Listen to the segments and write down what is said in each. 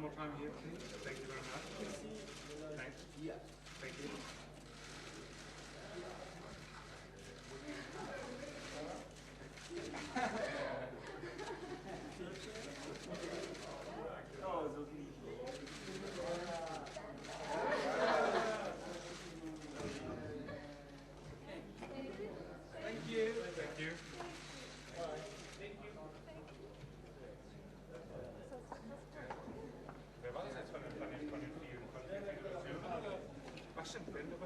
one more time here, please. Thank you very much. Thanks. Yeah. Thank you. Thank you. Thank you. Wer war das jetzt von den vielen Konfigurationen? Was stimmt, wenn du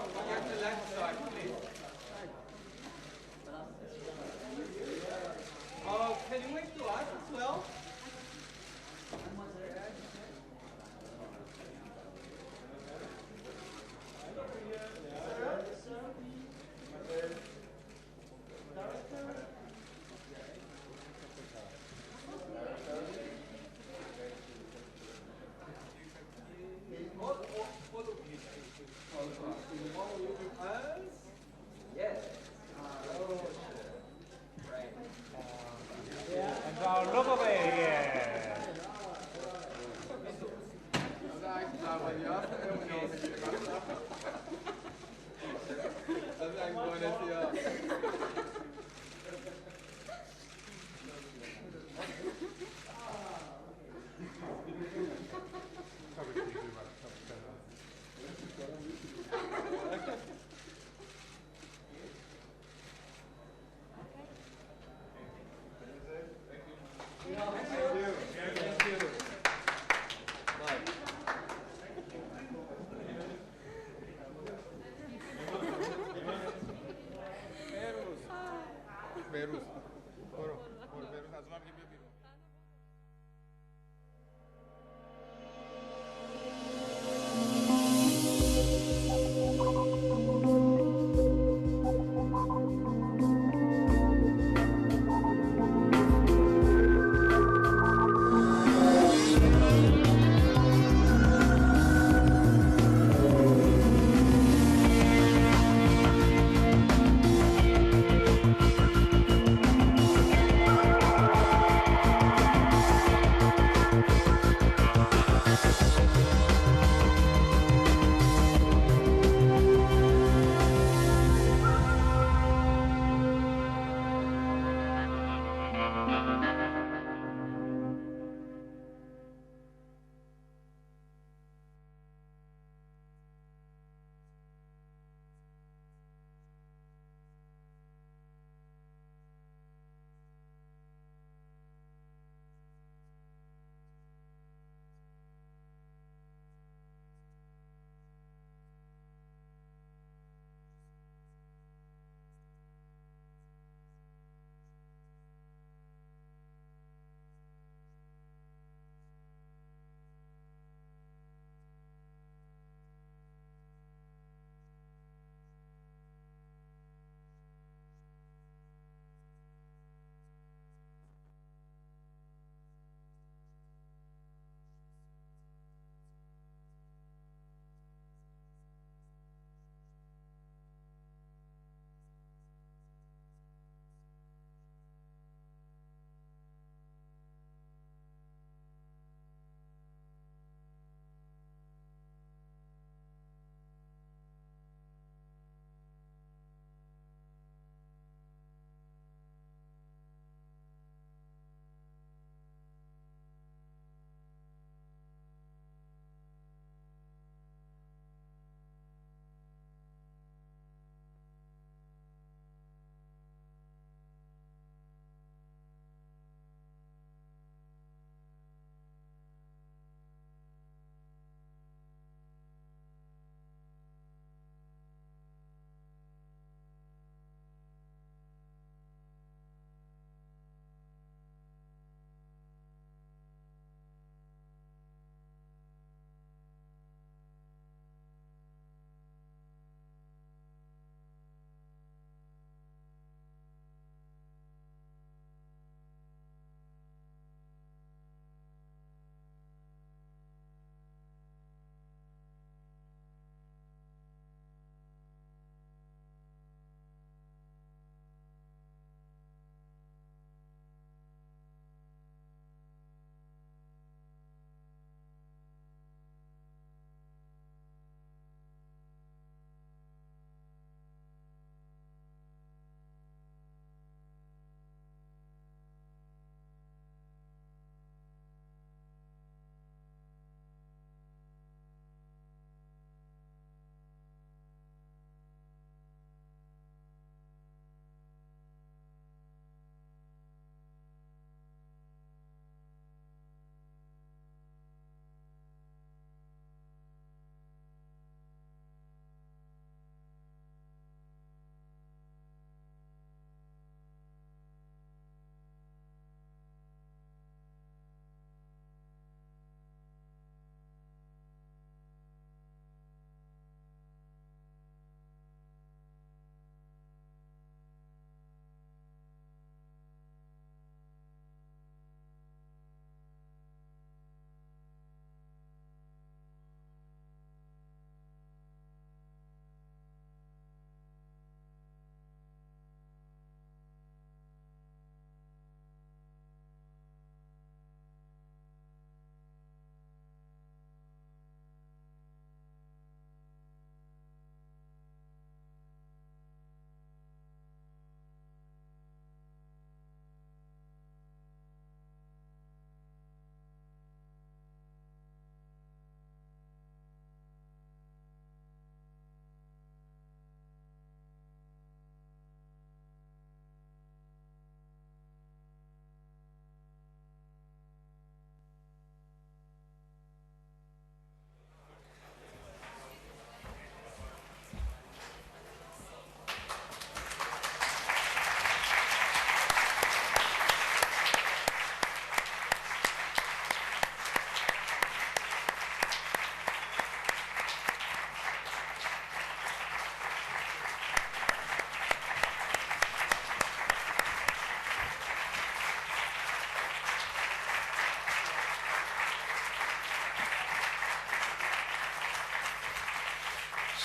Get the left side, please. Can you wave to us as well?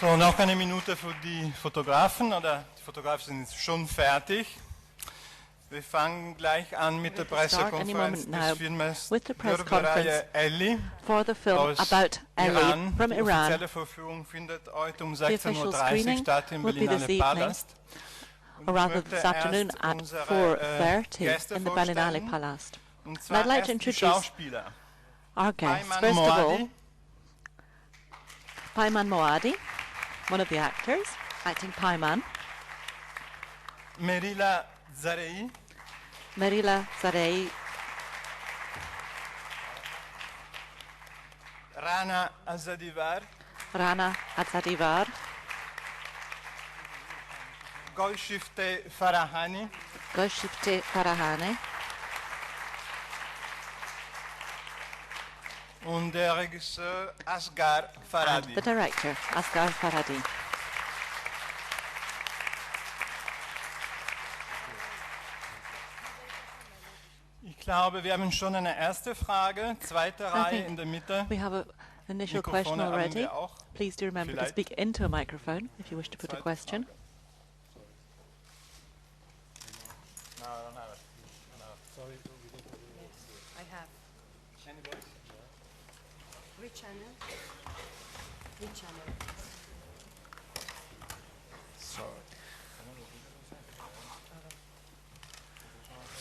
So, noch eine Minute für die Fotografen, oder die Fotografen sind schon fertig. Wir fangen gleich an mit der Pressekonferenz des Filmes ELLY for the film aus about ELLY Iran. from Die Iran. offizielle Vorführung findet heute um The official 16:30 Uhr screening statt im will be Berlinale this Palast. evening, or rather this afternoon at 4:30 in the Berlinale Palast. Und And zwar I'd like erst to die introduce Schauspieler. our guests. Payman First of all, Maadi, Payman Maadi, one of the actors, acting Payman. Merila, Zarei, Merila, Zarei, Rana, Azadivar, Rana, Azadivar, Golshifteh Farahani, Golshifteh Farahani, und der Regisseur Asghar Farhadi. and the director, Asghar Farhadi. Ich glaube, wir haben schon eine erste Frage, zweite Reihe think in der Mitte. We have an initial question Mikrofone haben already. wir auch. Please do remember to Vielleicht. speak into a microphone if you wish to put a Zweite question. I have. Which channel? Which channel?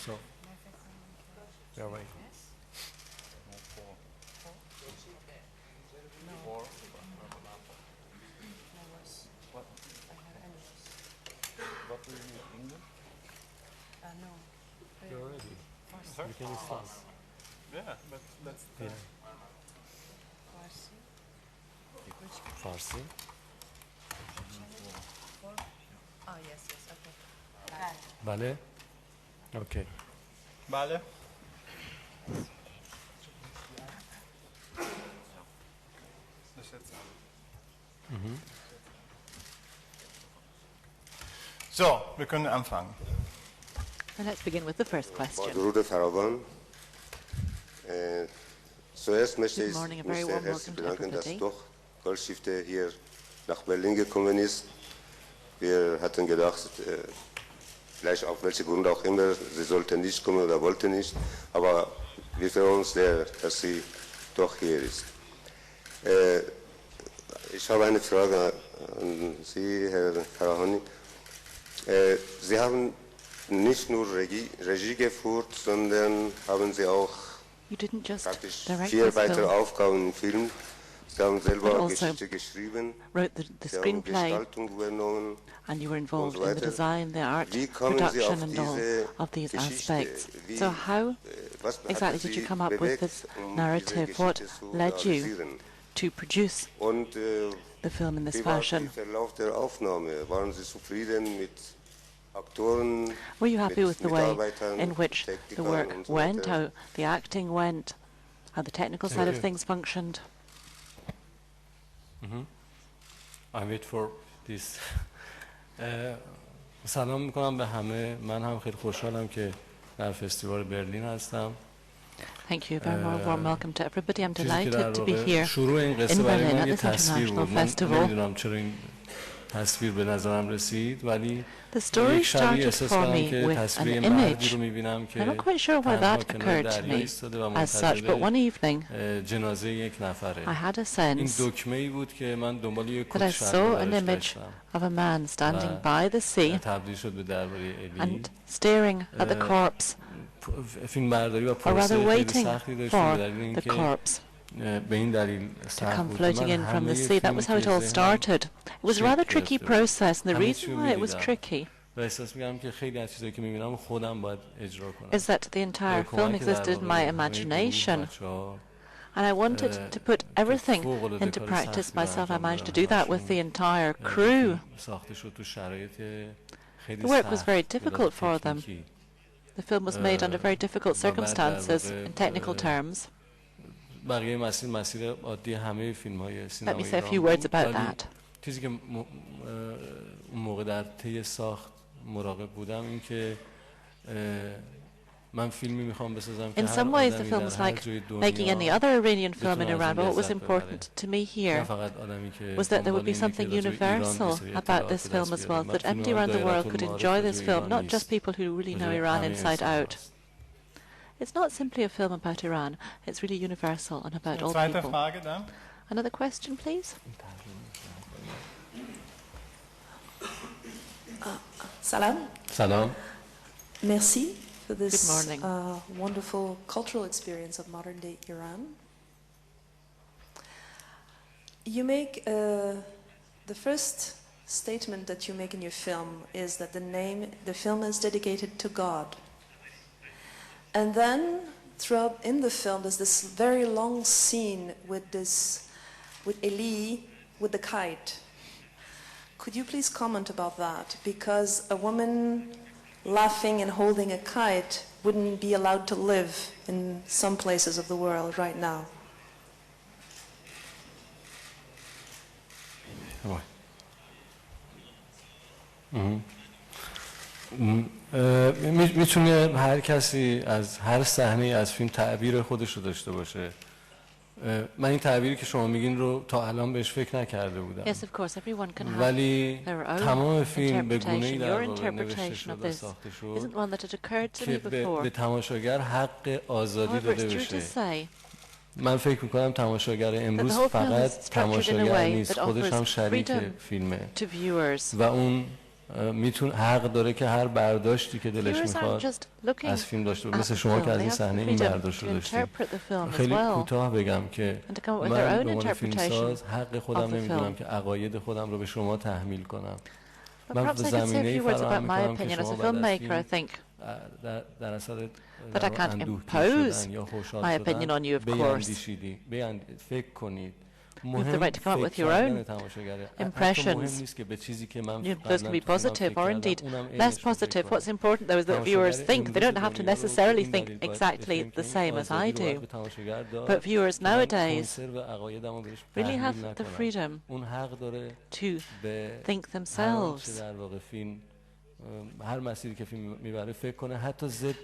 So, yeah, right. What do you need, English? No. You're ready. You can start. Yeah, but let's Yeah. Farsi. Farsi. Oh, yes, okay. Bale. Okay. Vale. Das ist jetzt So, wir können anfangen. And let's begin with the first question. درود فراوان. Zuerst möchte Good ich morning, a mich very sehr warm herzlich welcome to bedanken, dass everybody. doch Golshifteh hier nach Berlin gekommen ist. Wir hatten gedacht, vielleicht auf welche Gründe auch immer, sie sollte nicht kommen oder wollte nicht, aber wir freuen uns sehr, dass sie doch hier ist. Ich habe eine Frage an Sie, Herr Farahani. Sie haben nicht nur Regie geführt, sondern haben Sie auch You didn't just praktisch direct 4 this weitere film, Aufgaben im Film. Sie haben but selber also Geschichte geschrieben, wrote the Sie haben screenplay, Gestaltung übernommen. and you were involved so in the weiter. design, the art, Wie kommen Sie production, auf and all diese of these Geschichte? aspects. Wie, So how was hat exactly did Sie you come up with bewegt, this diese narrative? What Geschichte zu led you realisieren? to produce Und the film in this wie war der fashion? Verlauf der Aufnahme? Waren Sie zufrieden mit Aktoren, Were you happy mit with the way Mitarbeitern, in which the Technikern work und so went, weiter? how the acting went, how the technical Thank side of you. things functioned? I wait for this. سلام میکنم به همه. من هم خیلی خوشحالم که در فستیوال برلین هستم. Thank you. Very warm welcome to everybody. I'm چیزی که در delighted to be واقع here شروع این قصه in برای Berlin من at یه this تصویر international بود. من festival. نمیدونم چرا این تصویر به نظرم رسید، ولی The story یک شبی started احساس for کردم me که with تصویر an یه مردی image. رو میبینم I'm که not quite sure why تنها that کنار occurred to دریا me ایستاده و as such, but one منتظر evening جنازه یک نفره. I had a این sense دکمه ای بود که من دنبال یک that I کت saw شلوار an براش image داشتم. of a man standing by the sea تبدیل شد به درباره الی. and staring at the corpse, فیلم برداری و or rather پروسه خیلی waiting سختی داشتیم به for دلیل the اینکه corpse به این دلیل to سخت come بود. floating من in from the همه sea. That فیلمی was how it که all ذهنم started. It was a شکل rather tricky گرفته بود. process, and the همه reason چی رو why it was می‌دیدم. tricky و احساس می‌کردم که خیلی از چیزایی که می‌بینم خودم باید اجرا کنم. is that the entire film existed in my imagination, and I wanted to put everything into practice myself. I managed to do that with the entire crew. ساخته شد تو شرایط خیلی The work was سخت، very به لحاظ difficult for them. تکنیکی. The film was made under very difficult circumstances in technical terms. بقیه مسیر عادی همه فیلم‌های Let me سینمایی say a few ایران words بود. about ولی that. چیزی که اون موقع در طی ساخت مراقب بودم این که In some ways, the film was like making any other Iranian film in Iran, but what was important to me here was that there would be something universal about this film as well, that anybody around the world could enjoy this film, not just people who really know Iran inside out. It's not simply a film about Iran, it's really universal and about all people. Another question, please? Salam. Salam. Merci for this wonderful cultural experience of modern-day Iran. You make the first statement that you make in your film is that the film is dedicated to God. And then throughout in the film there's this very long scene with ELLY with the kite. Could you please comment about that? Because a woman laughing and holding a kite wouldn't be allowed to live in some places of the world right now. میتونه هر کسی از هر صحنه از فیلم تعبیر خودش رو داشته باشه. من این تعبیری که شما میگین رو تا الان بهش فکر نکرده بودم. ولی تمام فیلم به گونه‌ای در واقع نوشته شد و ساخته شد که به تماشاگر حق آزادی داده بشه. من فکر میکنم تماشاگر امروز فقط تماشاگر نیست، خودش هم شریک فیلمه و اون میتونه حق داره که هر برداشتی که دلش میخواد از فیلم داشته باشه. مثل شما که از این صحنه این برداشت رو داشتید. خیلی کوتاه بگم که من به عنوان فیلمساز حق خودم نمیدونم که عقاید خودم رو به شما تحمیل کنم. من زمینه‌ای فراهم میکنم که شما بعد از فیلم در اثر اندوهگیر شدن یا خوشحال شدن بیاندیشیدی، فکر کنید. You have the right to come up with your own impressions. Those can be positive or indeed less positive. What's important though is that viewers think. They don't have to necessarily think exactly the same as I do. But viewers nowadays really have the freedom to think themselves.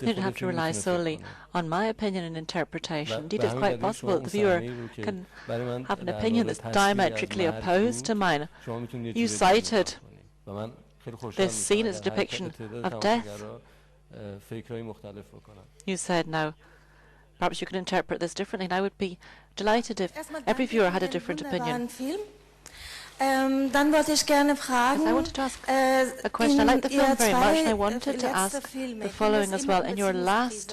You don't have to rely solely on my opinion and interpretation. Indeed, it's quite possible that the viewer can have an opinion that's diametrically opposed to mine. You cited this scene as a depiction of death. You said, now, perhaps you could interpret this differently, and I would be delighted if every viewer had a different opinion. Dann wollte ich gerne fragen, I wanted to ask a question. I like the film very much, and I wanted to ask the following as well. In your last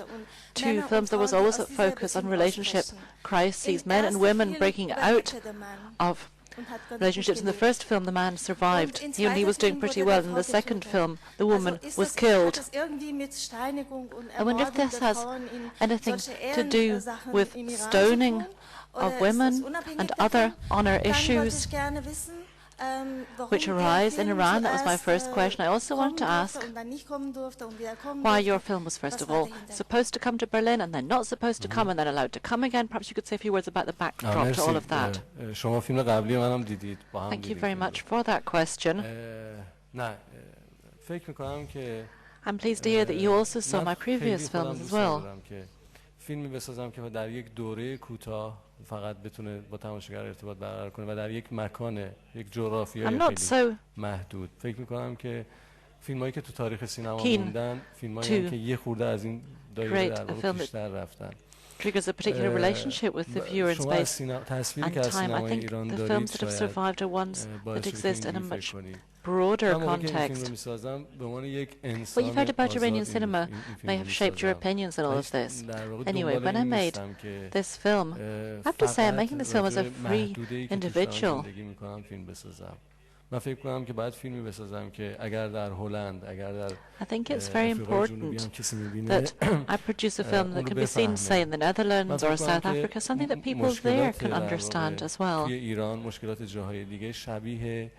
two films, there was always a focus on relationship crises, men and women breaking out of relationships. In the first film, the man survived. He was doing pretty well. In the second film, the woman was killed. I wonder if this has anything to do with stoning of women and other honor issues which arise in Iran. That was my first question. I also wanted to ask why your film was first of all supposed to come to Berlin and then not supposed to come and then allowed to come again. Perhaps you could say a few words about the backdrop to all of that. Thank you very much for that question. I'm pleased to hear that you also saw my previous films as well. فیلمی بسازم که در یک دوره کوتاه فقط بتونه با تماشاگر ارتباط برقرار کنه و در یک مکان یک جغرافیایی خیلی محدود. فکر می‌کنم که فیلمایی که تو تاریخ سینما موندن فیلمایی که یه خورده از این دایره در واقع بیشتر رفتن. Triggers a particular relationship with the viewer in space and time. I think the films that have survived are ones that exist in a much broader context. What you've heard about Iranian cinema may have shaped your opinions on all of this. Anyway, when I made this film, I have to say I'm making this film as a free individual. من فکر کنم که باید فیلمی بسازم که اگر در هلند اگر در I think it's very important that I produce a film that can be seen, say, in the Netherlands or South Africa, something that people there can understand as well. توی ایران مشکلات جاهای دیگه شبیه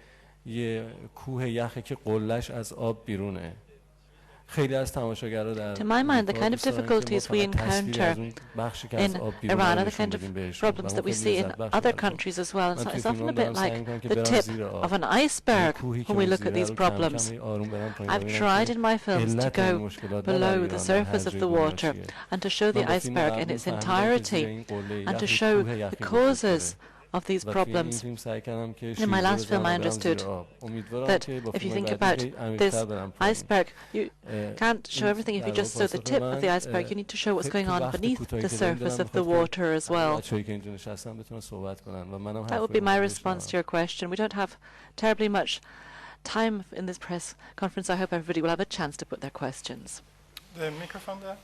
یه کوه یخی که قله‌اش از آب بیرونه To my mind, the kind of difficulties we encounter in Iran are the kind of problems that we see in other countries as well. And so it's often a bit like the tip of an iceberg when we look at these problems. I've tried in my films to go below the surface of the water and to show the iceberg in its entirety and to show the causes of these problems. In my last film I understood that if you think about this iceberg, you can't show everything if you just show the tip of the iceberg. You need to show what's going on beneath the surface of the water as well. That would be my response to your question. We don't have terribly much time in this press conference. I hope everybody will have a chance to put their questions. The microphone there.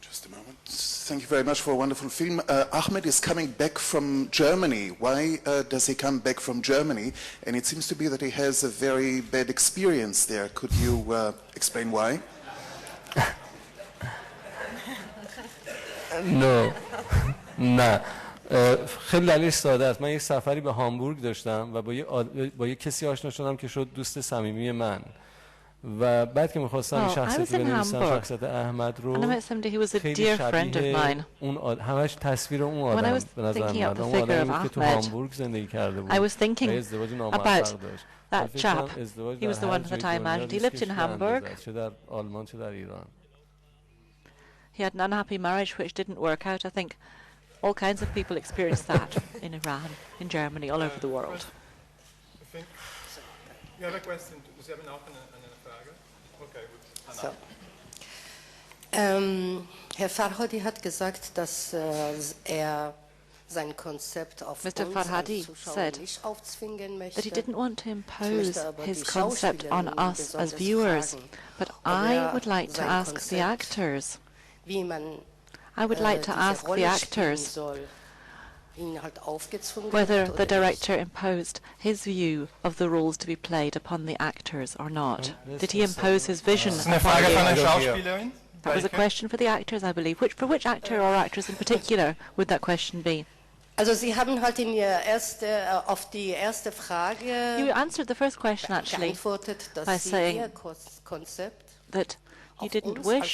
Just a moment. Thank you very much for a wonderful film. Ahmed is coming back from Germany. Why does he come back from Germany? And it seems to be that he has a very bad experience there. Could you explain why? No. نه خیلی دلیلش ساده است. من یک سفری به هامبورگ داشتم و با یک کسی آشنا شدم که شد دوست صمیمی من. و بعد که می‌خواستم این شخصیت رو بنویسم، شخصیت احمد رو خیلی شبیه اون همش تصویر اون آدم به نظر میاد. اون آدمی که تو هامبورگ زندگی کرده بود. ازدواج ناموفق داشت. That chap, he was the one that I imagined. He lived in Hamburg. چه در آلمان چه در ایران. He had an unhappy marriage which didn't work out. I think all kinds of people experience that in Iran, in Germany, all over the world. I think you have a question. Sie haben auch eine Frage? Okay, gut. So. Herr Farhadi hat gesagt, dass sein Konzept auf Mr. Farhadi said that he didn't want to impose his concept on us as viewers, but I would like to ask the actors. I would like to ask the actors whether the director imposed his view of the roles to be played upon the actors or not. Did he impose his vision upon them? That was a question for the actors, I believe. For which actor or actress in particular would that question be? Also Sie haben halt auf die erste Frage you answered the first question actually by saying that you didn't wish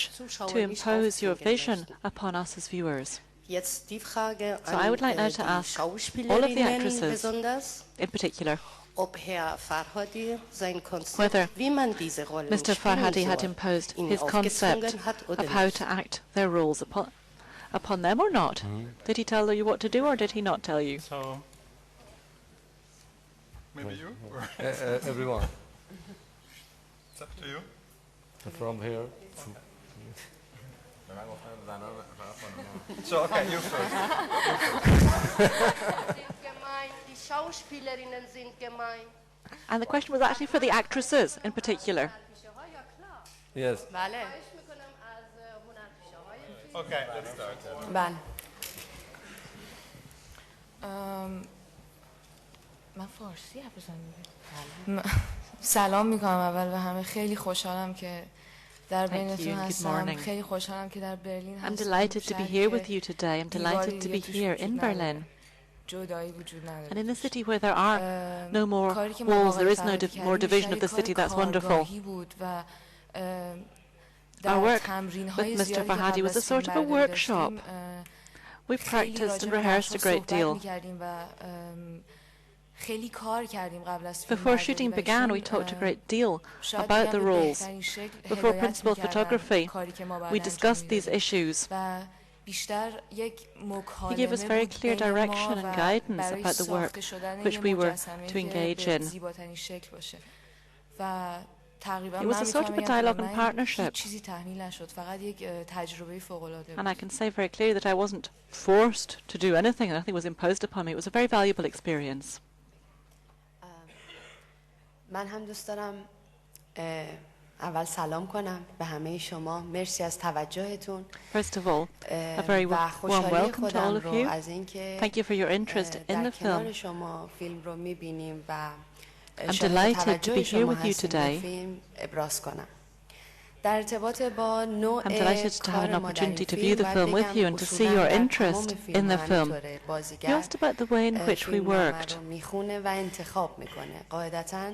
to impose your vision upon us as viewers. So I would like now to ask all of the actresses, in particular, whether Mr. Farhadi had imposed his concept of how to act their roles upon them or not. Did he tell you what to do or did he not tell you? So, maybe you? Or everyone. It's up to you. From here. So, okay, you first. And the question was actually for the actresses in particular. Yes. Okay, let's start. بله. من فارسی حرف بزنم. سلام میکنم اول و همه. خیلی خوشحالم که در بینتون هستم. خیلی خوشحالم که در برلین هستم. I'm delighted to be here with you today. I'm delighted to be here in Berlin. And in a city where there are no more walls, there is no more division of the city. That's wonderful. Our work with Mr. Farhadi was a sort of a workshop. We practiced and rehearsed a great deal. Before shooting began, we talked a great deal about the roles. Before principal photography, we discussed these issues. He gave us very clear direction and guidance about the work which we were to engage in. It was a sort of a dialogue and partnership. And I can say very clearly that I wasn't forced to do anything. Nothing was imposed upon me. It was a very valuable experience. من هم دوست دارم اول سلام کنم به همه شما. مرسی از توجهتون. First of all, a very warm welcome to all of you. Thank you for your interest in the film. شما فیلم رو می‌بینیم و I'm delighted to be here with you today. در ارتباط با نوع I'm delighted to have an opportunity to view the film with you and to see your interest in the film. You asked about the way in which we worked. میخونه و انتخاب میکنه. قاعدتاً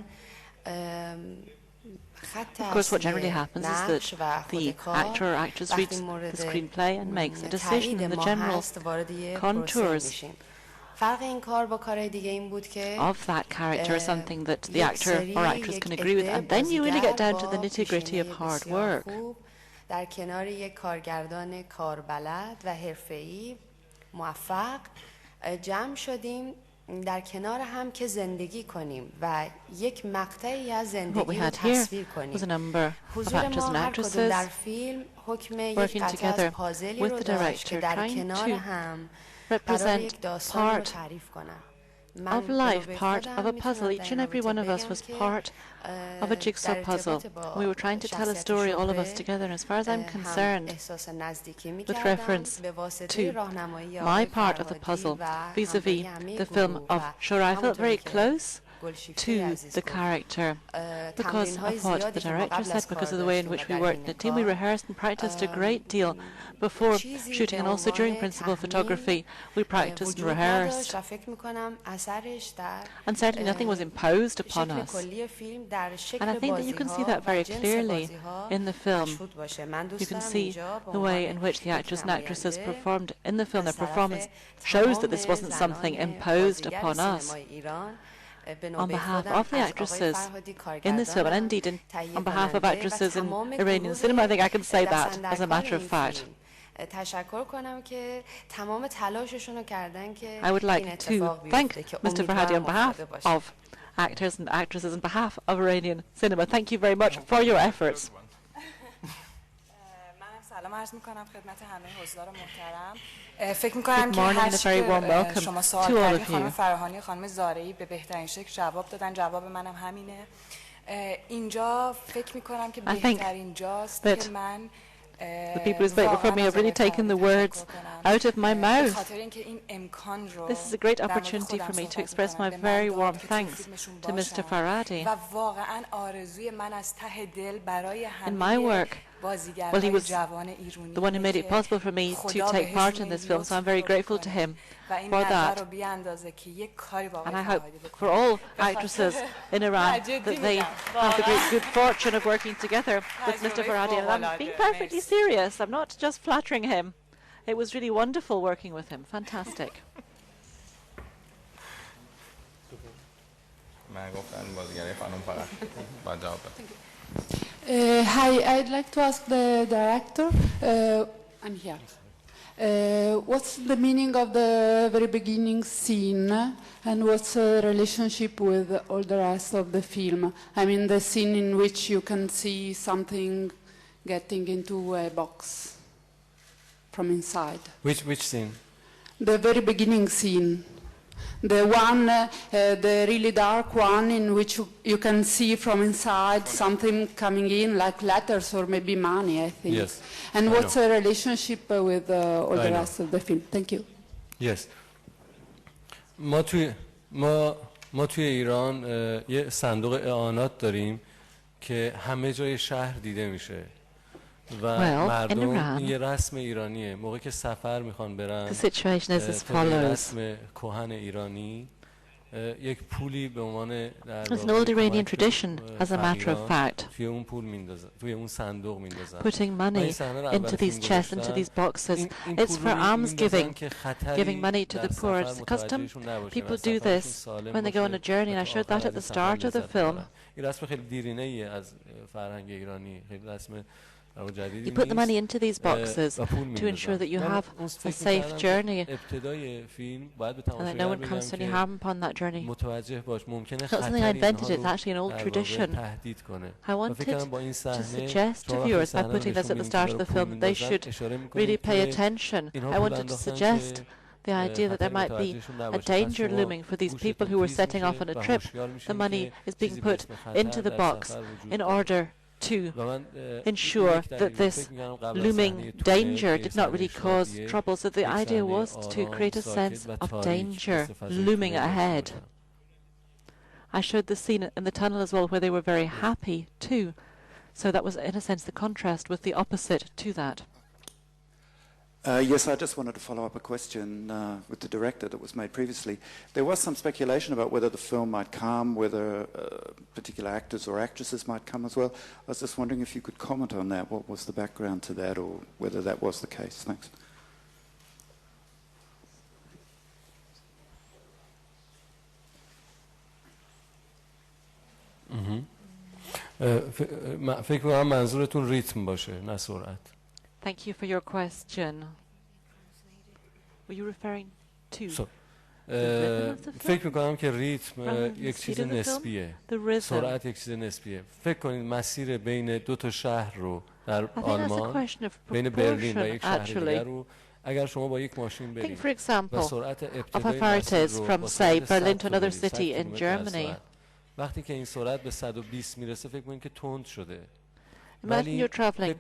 Of course, what generally happens is that the actor or actress reads the screenplay and makes a decision in the general contours of that character is something that the actor or actress can agree with, and then you really get down to the nitty-gritty of hard work. در کنار یک کارگردان کاربلد و حرفه‌ای موفق جمع شدیم در کنار هم که زندگی کنیم و یک مقطعی از زندگی رو تصویر کنیم. حضور ما هر کدوم در فیلم حکم یک قطعه از پازلی رو داشت که در کنار هم قرار یک داستان رو تعریف کنم. Of life, part of a puzzle. Each and every one of us was part of a jigsaw puzzle. We were trying to tell a story, all of us together, and as far as I'm concerned, with reference to my part of the puzzle, vis-a-vis the film of Zarei, I felt very close to the character because of what the director said, because of the way in which we worked in a team. We rehearsed and practiced a great deal before shooting and also during principal photography. We practiced and rehearsed, and certainly nothing was imposed upon us. And I think that you can see that very clearly in the film. You can see the way in which the actors and actresses performed in the film. Their performance shows that this wasn't something imposed upon us. On behalf of the actresses in this film, and indeed on behalf of actresses in Iranian cinema, I think I can say that as a matter of fact. I would like to thank Mr. Farhadi on behalf of actors and actresses on behalf of Iranian cinema. Thank you very much for your efforts. فکر می‌کنم که هرچی که شما سوال کردین خانم فراهانی خانم زارعی به بهترین شکل جواب دادن. جواب منم همینه. اینجا فکر می‌کنم که بهترین جاست که من The people who spoke before me have really taken the words out of my mouth. This is a great opportunity for me to express my very warm thanks to Mr. Farhadi. In my work, well, he was the one who made it possible for me to take part in this film, so I'm very grateful to him for that. And I hope for all actresses in Iran that they have the great good fortune of working together with Mr. Farhadi. And I'm being perfectly serious. I'm not just flattering him. It was really wonderful working with him. Fantastic. Hi, I'd like to ask the director, I'm here. What's the meaning of the very beginning scene and what's the relationship with all the rest of the film? I mean the scene in which you can see something getting into a box from inside. Which scene? The very beginning scene. The one, the really dark one in which you can see from inside something coming in like letters or maybe money, I think. Yes. And what's the relationship with all the rest of the film? Thank you. Yes. ما توی ایران یه صندوق اعانات داریم که همه جای شهر دیده میشه. و مردم یه رسم ایرانیه موقعی که سفر میخوان برن رسم کهن ایرانی یک پولی به عنوان It's an old Iranian tradition, as a matter of fact, توی اون پول میندازن توی اون صندوق میندازن putting money into these chests, into these boxes. It's for alms giving money to the poor. It's a custom. People do this when they go on a journey, and I showed that at the start of the film. این رسم خیلی دیرینه‌ای از فرهنگ ایرانی خیلی رسم You put the money into these boxes to ensure that you have a safe journey and that no one comes to any harm upon that journey. It's not something I invented, it's actually an old tradition. I wanted to suggest to viewers by putting this at the start of the film that they should really pay attention. I wanted to suggest the idea that there might be a danger looming for these people who were setting off on a trip. The money is being put into the box in order to ensure that this looming danger did not really cause trouble. So the idea was to create a sense of danger looming ahead. I showed the scene in the tunnel as well where they were very happy too. So that was in a sense the contrast with the opposite to that. Yes, I just wanted to follow up a question with the director that was made previously. There was some speculation about whether the film might come, whether particular actors or actresses might come as well. I was just wondering if you could comment on that. What was the background to that, or whether that was the case? Thanks. فکر کنم منظورتون ریتم باشه نه سرعت. Thank you for your question. Were you referring to فکر میکنم که ریتم یک چیز نسبیه، سرعت یک چیز نسبیه. فکر کنید مسیر بین دو تا شهر رو در آلمان، بین برلین و یک شهر دیگر رو اگر شما با یک ماشین برید و سرعت ابتدایی مسیر رو from say Berlin to another city in Germany. وقتی که این سرعت به 120 میرسه فکر کنید که تند شده. Imagine you're traveling,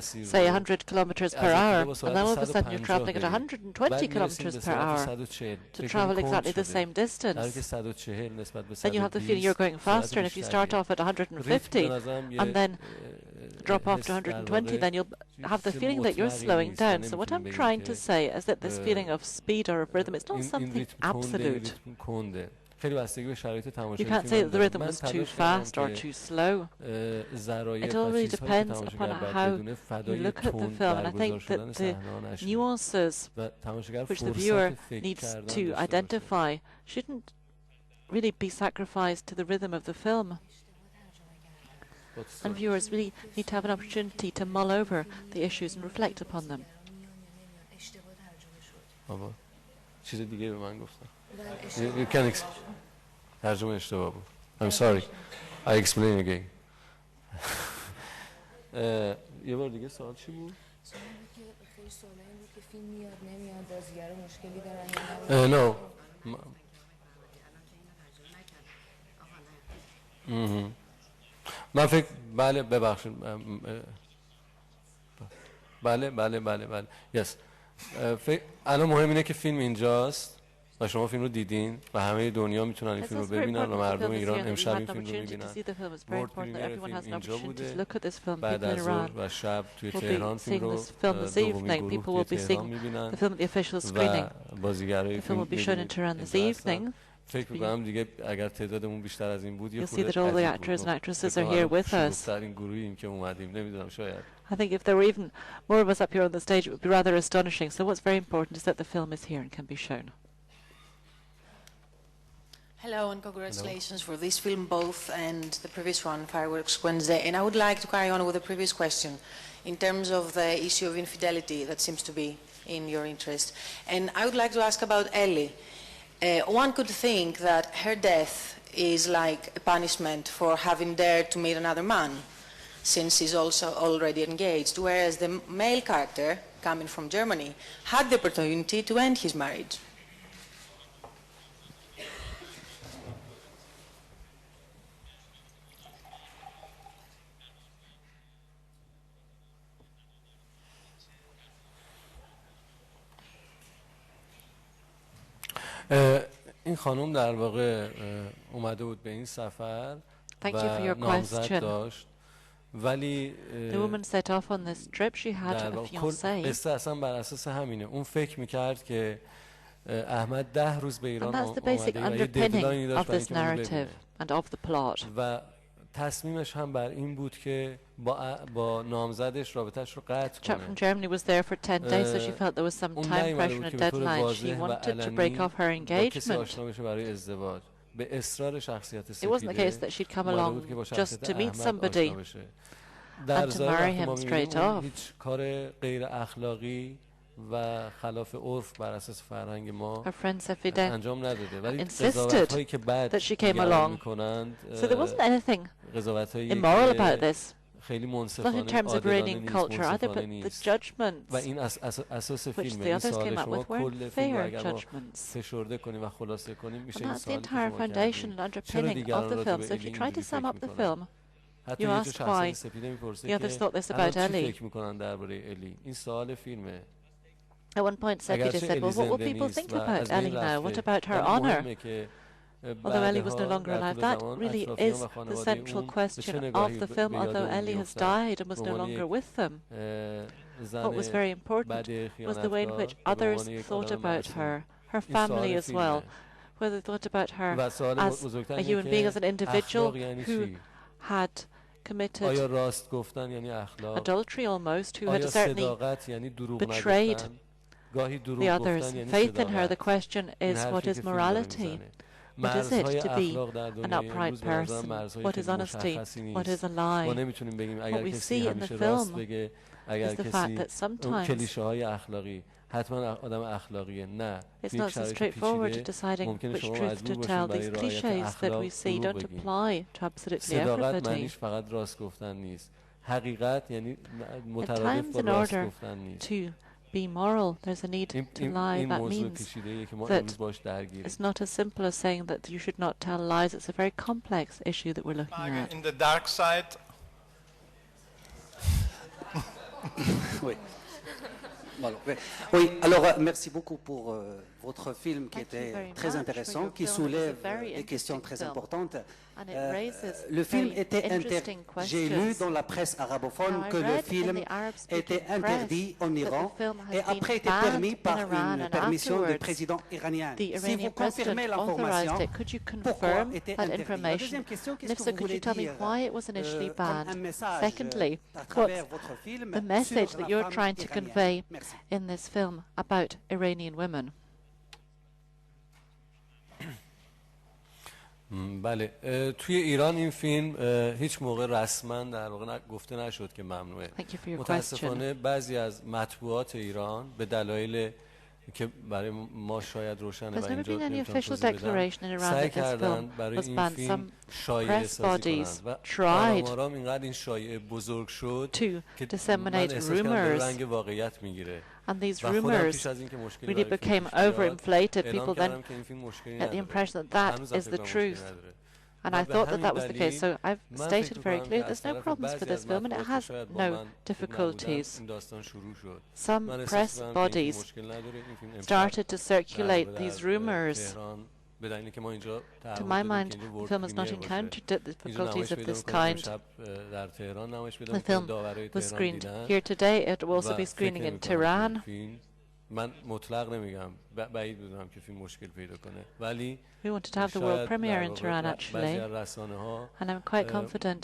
say, 100 kilometers per hour, and then all of a sudden you're traveling at 120 kilometers per hour to travel exactly the same distance. Then you have the feeling you're going faster, and if you start off at 150 and then drop off to 120, then you'll have the feeling that you're slowing down. So what I'm trying to say is that this feeling of speed or of rhythm is not something absolute. You can't say that the rhythm was too fast or too slow. It all really depends upon how you look at the film, and I think that the nuances which the viewer needs to identify shouldn't really be sacrificed to the rhythm of the film. And viewers really need to have an opportunity to mull over the issues and reflect upon them. You can ترجمه اشتباه بود. I'm sorry. I explain again. یه بار دیگه سوال چی بود؟ خیلی سوال این بود که فیلم میاد نمیاد، بازیگرا مشکلی دارن یا نه؟ من فکر بله ببخشید بله yes. الان مهم اینه که فیلم اینجاست و شما فیلم رو دیدین و همه دنیا میتونن این فیلم رو ببینن و مردم ایران امشب این فیلم رو میبینن. بورد پریمیر فیلم اینجا بوده، بعد از ظهر و شب توی تهران فیلم رو دومین گروه توی تهران میبینن و بازیگرای فیلم میبینن. فکر میکنم دیگه اگر تعدادمون بیشتر از این بود یه خورده گروهیم که اومدیم نمیدونم شاید. I think if there were even more of us up here on the stage, it would be rather astonishing. So what's very important is that the film is here and can be shown. Hello and congratulations for this film both and the previous one, Fireworks Wednesday. And I would like to carry on with the previous question in terms of the issue of infidelity that seems to be in your interest. And I would like to ask about ELLY. One could think that her death is like a punishment for having dared to meet another man, since he's also already engaged, whereas the male character, coming from Germany, had the opportunity to end his marriage. این خانم در واقع اومده بود به این سفر و نامزد داشت ولی در واقع قصه اصلا بر اساس همینه. اون فکر میکرد که احمد 10 روز به ایران اومده و یه ددلاینی داشت برای اینکه ببینه و تصمیمش هم بر این بود که با نامزدش رابطه‌اش رو قطع کنه. From Germany was there for 10 days, so she felt there was some time pressure and a deadline. She wanted to break off her engagement. به اصرار شخصیت سپیده. It wasn't the case that she'd come along just to meet somebody and to marry him straight off. هیچ کار غیر اخلاقی و خلاف عرف بر اساس فرهنگ ما انجام نداده ولی قضاوت‌هایی که بعد می‌کنند so there wasn't anything immoral about this. خیلی Not in terms of reigning culture either, but the judgments و این اساس which the others came up with weren't fair judgments. فشرده کنیم و خلاصه کنیم میشه این سوال که شما کردید. And that's the entire foundation and underpinning of the film. So if you try to sum up the film, you ask why the others thought this about Ellie. فکر می‌کنن درباره الی؟ این سوال فیلمه. At one point, Sepida said, well, what will people think about Ellie now? What about her honor? Although Ellie was no longer alive, that really is the central question of the film, although Ellie has died and was no longer with them. what was very important was the way in which others thought about her, her family as well, whether they thought about her as a human being, as an individual who had committed adultery almost, who had certainly betrayed the others. Faith in her, the question is, what is morality? What is it to be an upright person? What is honesty? What is a lie? What we see in the film is the fact that sometimes it's not so straightforward deciding which truth to tell. These cliches that we see don't apply to absolutely everybody. At times, in order to be moral, there's a need to lie. That means that it's not as simple as saying that you should not tell lies. It's a very complex issue that we're looking at. In the dark side. Oui, alors merci beaucoup pour votre film qui était très intéressant, qui soulève des questions très importantes. Le film était interdit. J'ai lu dans la presse arabophone que le film était interdit en Iran et après était permis par une permission du président iranien. Si vous confirmez l'information, pourquoi était interdit? La deuxième question, qu'est-ce que vous voulez dire un message à travers votre film the message that you're trying to convey in this film about Iranian women? بله توی ایران این فیلم هیچ موقع رسما در واقع گفته نشد که ممنوعه. متاسفانه بعضی از مطبوعات ایران به دلایل که برای ما شاید روشنه و اینجا نمیتونم توضیح بدم سعی کردن برای این فیلم شایعه سازی کنند و آرام آرام اینقدر این شایعه بزرگ شد که من احساس کردم رنگ واقعیت میگیره. And these rumors really became overinflated. People then get the impression that that is the truth. And I thought that that was the case. So I've stated very clearly there's no problems for this film and it has no difficulties. Some press bodies started to circulate these rumors. To my mind, the film has not encountered difficulties of this kind. The film was screened here today. It will also be screening in Tehran. We wanted to have the world premiere in Tehran, actually, and I'm quite confident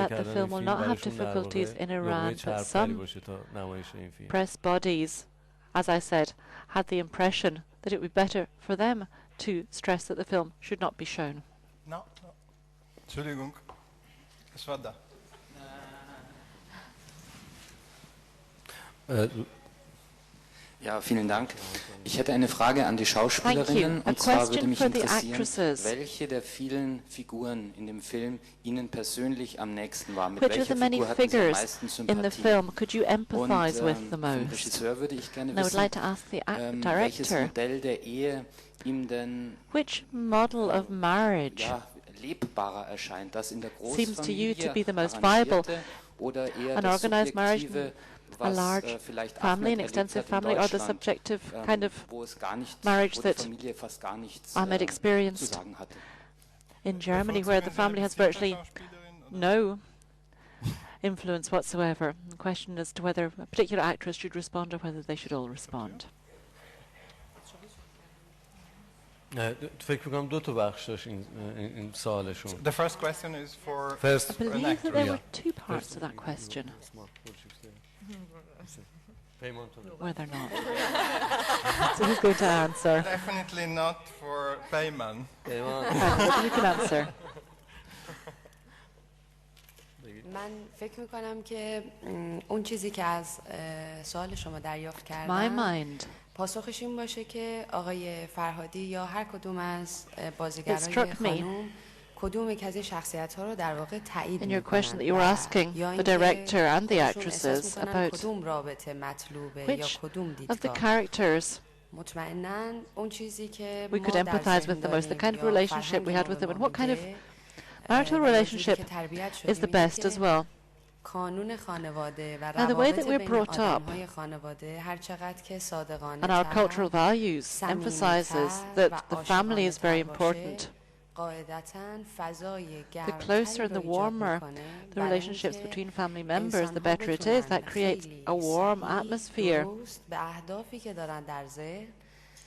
that the film will not have difficulties in Iran, but some press bodies, as I said, had the impression that it would be better for them to stress that the film should not be shown. No. Entschuldigung. Es war da. Ja, vielen Dank. Ich hätte eine Frage an die Schauspielerinnen, und zwar würde mich interessieren, welche der vielen Figuren in dem Film Ihnen persönlich am nächsten war. Mit welcher Figur hatten Sie am meisten Sympathie? Und vom Regisseur würde ich gerne wissen, welches Modell der Ehe ihm denn lebbarer erscheint, das in der Großfamilie arrangierte oder eher das subjektive, a large family, an extensive family, or the subjective kind of marriage that Ahmed experienced in Germany, where the family has virtually no influence whatsoever. The question as to whether a particular actress should respond or whether they should all respond. The first question is for I believe that there were two parts to that question. Whether or not. So who's going to answer? Definitely not for Payman. You can answer. من فکر میکنم که اون چیزی که از سوال شما دریافت کردم پاسخش این باشه که آقای فرهادی یا هر کدوم از بازیگرای خانم کدوم یک از شخصیت‌ها رو در واقع تایید In your question that you were asking the director and the actresses about کدوم رابطه مطلوبه یا کدوم of the characters مطمئناً اون چیزی که we could empathize with the most, the kind of relationship we had with them, and what kind of marital relationship is the best as well. Now, the way that we're brought up and our cultural values emphasizes that the family is very important. The closer and the warmer the relationships between family members, the better it is. That creates a warm atmosphere.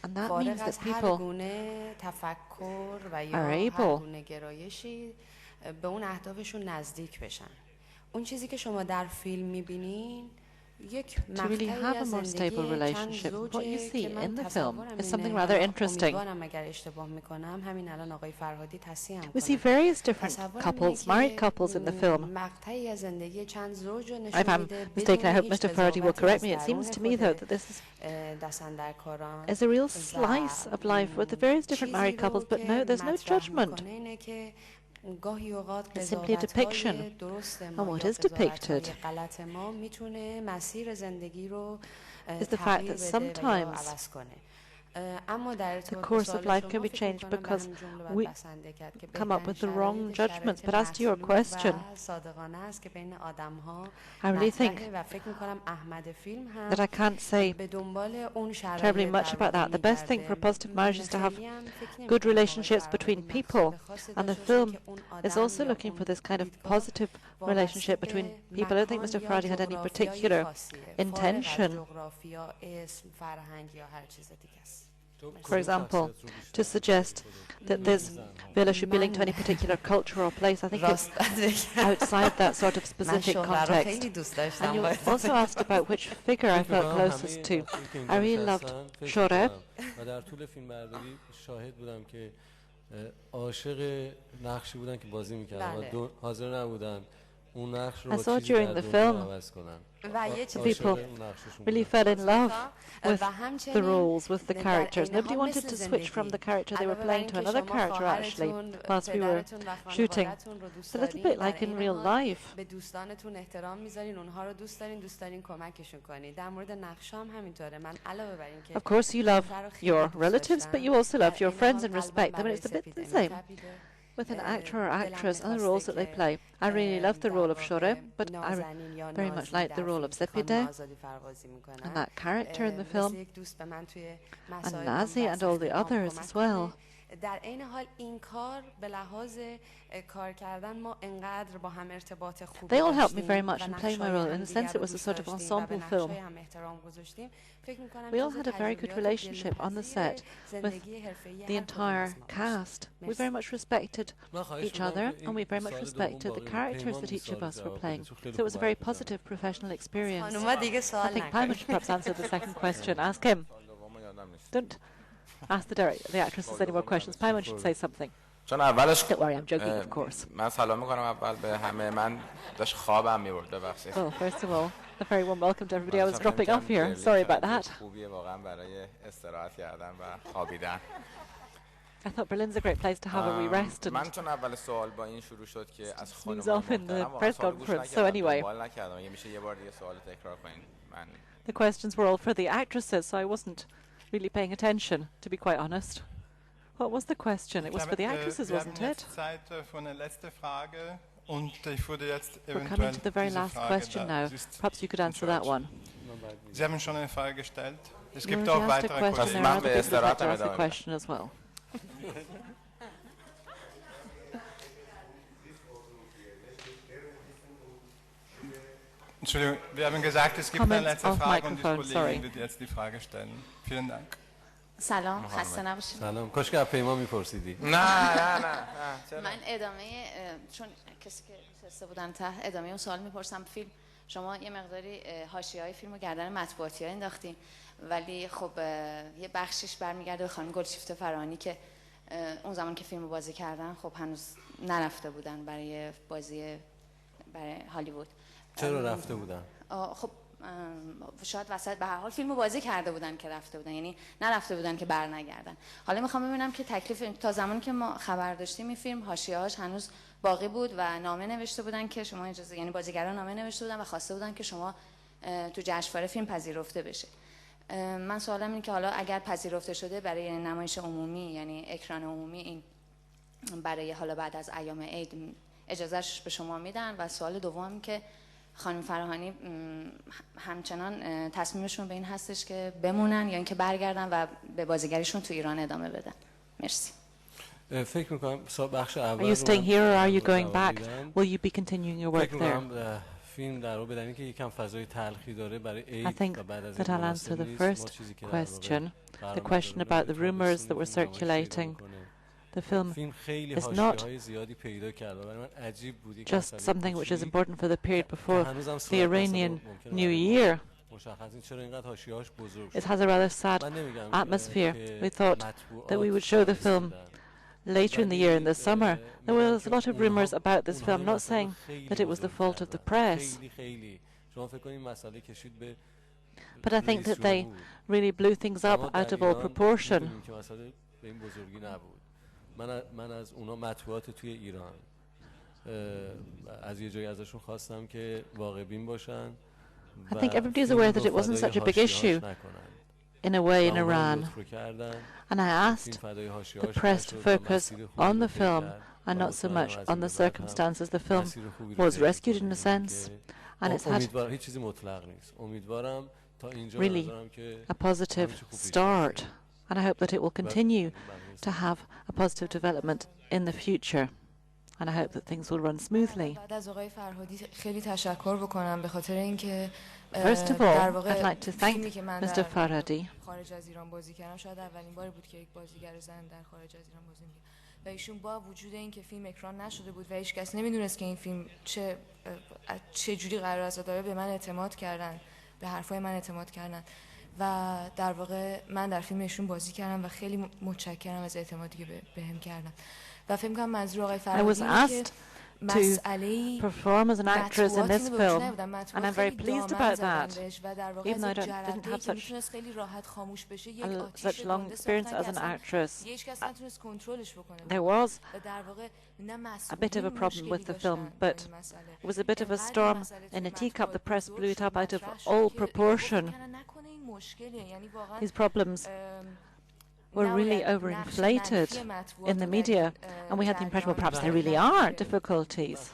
And that means that people are able to really have a more stable relationship. What you see in the film is something rather interesting. We see various different couples, married couples in the film. If I'm mistaken, I hope Mr. Farhadi will correct me. It seems to me, though, that this is a real slice of life with the various different married couples, but no, there's no judgment. It's simply a depiction, and what is depicted is the fact that sometimes the course of life can be changed because we come up with the wrong judgments. But as to your question, I really think that I can't say terribly much about that. The best thing for a positive marriage is to have good relationships between people, and the film is also looking for this kind of positive relationship between people. I don't think Mr. Farhadi had any particular intention, for example, to suggest that this villa should be linked to any particular culture or place. I think it's outside that sort of specific context. And you also asked about which figure I felt closest to. I really loved Zarei. I saw during the film people really fell in love with the roles, with the characters. Nobody wanted to switch from the character they were playing to another character, actually, whilst we were shooting. It's a little bit like in real life. Of course, you love your relatives, but you also love your friends and respect them, and it's a bit the same with an actor or actress and the roles that they play. I really love the role of Zarei, but I very much like the role of Sepideh and that character in the film, and Nazi and all the others as well. در عین حال این کار به لحاظ کار کردن ما انقدر با هم ارتباط خوب They all helped me very much in playing my role. In a sense, it was a sort of ensemble film. We all had a very good relationship on the set with the entire cast. We very much respected each other, and we very much respected the characters that each of us were playing. So it was a very positive professional experience. I think Payman should perhaps answer the second question. Ask him. Don't ask the actresses any more questions. Payman should say something. Don't worry, I'm joking, of course. من سلام می‌کنم اول به همه. من داشت خوابم می‌برد ببخشید. Well, first of all, a very warm welcome to everybody. I was dropping off here. Sorry about that. خوبیه واقعا برای استراحت کردن و خوابیدن. I thought Berlin's a great place to have a wee rest and من چون اول سوال با این شروع شد که از خانم off in the press conference. So anyway, نکردم. میشه یه بار دیگه سوال تکرار کنین. من the questions were all for the actresses, so I wasn't really paying attention, to be quite honest. What was the question? It was for the actresses, wasn't it? We're coming to the very last question now. Perhaps you could answer that one. Sie haben schon eine Frage gestellt. Es You gibt already auch asked a weitere question. There are other people who'd like to ask a question as well. Entschuldigung, wir haben gesagt, es gibt eine letzte Frage und die Kollegin wird jetzt die Frage stellen. Vielen Dank. سلام خسته نباشید. سلام کاش که پیمان میپرسیدی. نه من ادامه چون کسی که نشسته بودن ته ادامه اون سوال میپرسم. فیلم شما یه مقداری حاشیه‌های فیلمو گردن مطبوعاتی‌ها انداختین، ولی خب یه بخشش برمیگرده به خانم گلشیفته فراهانی که اون زمان که فیلمو بازی کردن خب هنوز نرفته بودن برای بازی برای هالیوود. چرا رفته بودن؟ خب شاید وسط به هر حال فیلمو بازی کرده بودن که رفته بودن، یعنی نرفته بودن که برنگردن. حالا میخوام ببینم که تکلیف تا زمانی که ما خبر داشتیم این فیلم حاشیه‌هاش هنوز باقی بود و نامه نوشته بودن که شما اجازه، یعنی بازیگران نامه نوشته بودن و خواسته بودن که شما تو جشنواره فیلم پذیرفته بشه. من سوالم اینه که حالا اگر پذیرفته شده برای نمایش عمومی، یعنی اکران عمومی، این برای حالا بعد از ایام عید اجازهش به شما میدن؟ و سوال دوم که خانم فراهانی همچنان تصمیمشون به این هستش که بمونن یا اینکه برگردن و به بازیگریشون تو ایران ادامه بدن؟ مرسی. Are you staying here or are you going back? Will you be continuing your work there? I think that I'll answer the first question, the question about the rumors that were circulating. The film is not just something which is important for the period before the Iranian New Year. It has a rather sad atmosphere. We thought that we would show the film later in the year, in the summer. There was a lot of rumors about this film, not saying that it was the fault of the press. But I think that they really blew things up out of all proportion. من از اونا مطبوعات توی ایران از یه جایی ازشون خواستم که واقع بین باشن. I think everybody is aware that it wasn't such a big issue in a way in Iran. And I asked the press to focus on the film and not so much on the circumstances. The film was rescued in a sense, and it's had really a positive start. And I hope that it will continue to have a positive development in the future. And I hope that things will run smoothly. First of all, I'd like to thank Mr. Farhadi. و ایشون با وجود اینکه فیلم اکران نشده بود و هیچ کس نمیدونست که این فیلم چه جوری قرار است داره، به من اعتماد کردن، به حرفای من اعتماد کردن و در واقع من در فیلم ایشون بازی کردم و خیلی متشکرم از اعتمادی که بهم کردن. و فکر کنم منظور آقای فرهادی to perform as an actress in this film, and I'm very pleased about that, even though I didn't have such long experience as an actress. There was a bit of a problem with the film, but it was a bit of a storm in a teacup. The press blew it up out of all proportion. These problems were really overinflated in the media, and we had the impression, well, perhaps there really are difficulties.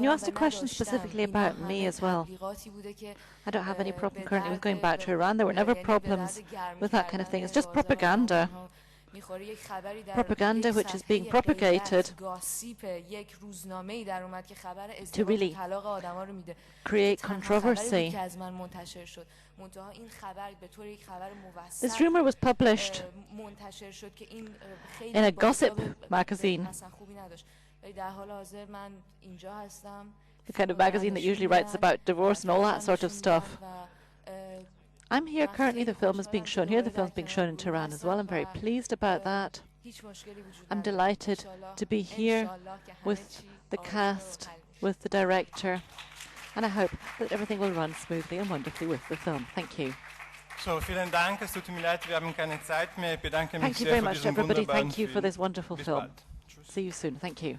You asked a question specifically about me as well. I don't have any problem currently with going back to Iran. There were never problems with that kind of thing. It's just propaganda. Propaganda which is being propagated to really create controversy. This rumor was published in a gossip magazine, the kind of magazine that usually writes about divorce and all that sort of stuff. I'm here currently, the film is being shown here, the film is being shown in Tehran as well. I'm very pleased about that. I'm delighted to be here with the cast, with the director, and I hope that everything will run smoothly and wonderfully with the film. Thank you. So, vielen Dank, es tut mir leid, wir haben keine Zeit mehr. Ich bedanke mich sehr für diesen wunderbaren Film. Thank you very much, everybody. Thank you for this wonderful film. See you soon. Thank you.